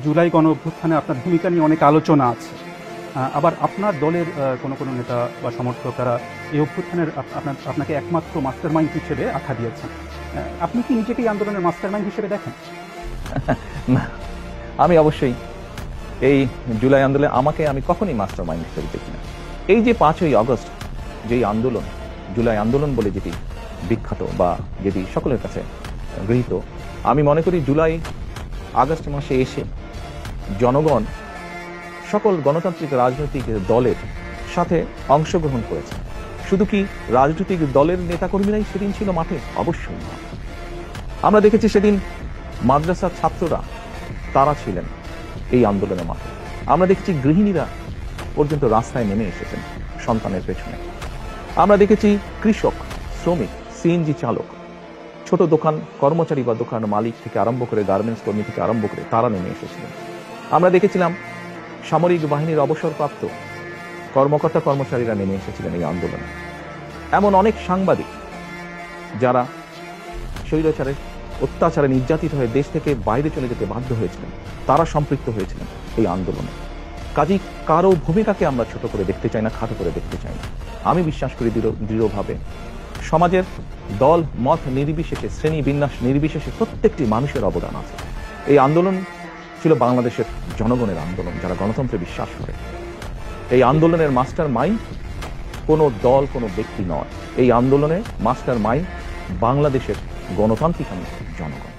জুলাই গণ অভ্যুত্থানে আপনার ভূমিকা নিয়ে অনেক আলোচনা আছে। আবার আপনার দলের কোনো কোনো নেতা বা সমর্থকেরা এই অভ্যুত্থানের আপনাকে একমাত্র মাস্টারমাইন্ড হিসেবে আখ্যা দিয়েছেন। আপনি কি নিজেকে এই আন্দোলনের মাস্টারমাইন্ড হিসেবে দেখেন? না, আমি অবশ্যই এই জুলাই আন্দোলনে আমি কখনই মাস্টার মাইন্ড হিসেবে দেখি না। এই যে 5ই আগস্ট যেই আন্দোলন, জুলাই আন্দোলন বলে যেটি বিখ্যাত বা যেটি সকলের কাছে গৃহীত, আমি মনে করি জুলাই আগস্ট মাসে এসে জনগণ সকল গণতান্ত্রিক রাজনৈতিক দলের সাথে অংশগ্রহণ করেছে। শুধু কি রাজনৈতিক দলের নেতাকর্মীরাই সেদিন ছিল মাঠে? অবশ্যই না। আমরা দেখেছি সেদিন মাদ্রাসার ছাত্ররা তারা ছিলেন এই আন্দোলনের মাঠে। আমরা দেখেছি গৃহিণীরা পর্যন্ত রাস্তায় নেমে এসেছেন সন্তানের পেছনে। আমরা দেখেছি কৃষক, শ্রমিক, সিএনজি চালক, ছোট দোকান কর্মচারী বা দোকান মালিক থেকে আরম্ভ করে গার্মেন্টস কর্মী থেকে আরম্ভ করে তারা নেমে এসেছিলেন। আমরা দেখেছিলাম সামরিক বাহিনীর অবসরপ্রাপ্ত কর্মকর্তা কর্মচারীরা নেমে এসেছিলেন এই আন্দোলনে। এমন অনেক সাংবাদিক যারা স্বৈরাচারের অত্যাচারে নির্যাতিত হয়ে দেশ থেকে বাইরে চলে যেতে বাধ্য হয়েছিলেন, তারা সম্পৃক্ত হয়েছিলেন এই আন্দোলনে। কাজেই কারো ভূমিকাকে আমরা ছোট করে দেখতে চাই না, খাটো করে দেখতে চাই না। আমি বিশ্বাস করি দৃঢ়ভাবে সমাজের দল মত নির্বিশেষে, শ্রেণী বিন্যাস নির্বিশেষে প্রত্যেকটি মানুষের অবদান আছে। এই আন্দোলন ছিল বাংলাদেশের জনগণের আন্দোলন, যারা গণতন্ত্রে বিশ্বাস করে। এই আন্দোলনের মাস্টার মাইন্ড কোনো দল, কোনো ব্যক্তি নয়। এই আন্দোলনের মাস্টার মাইন্ড বাংলাদেশের গণতান্ত্রিক জনগণ।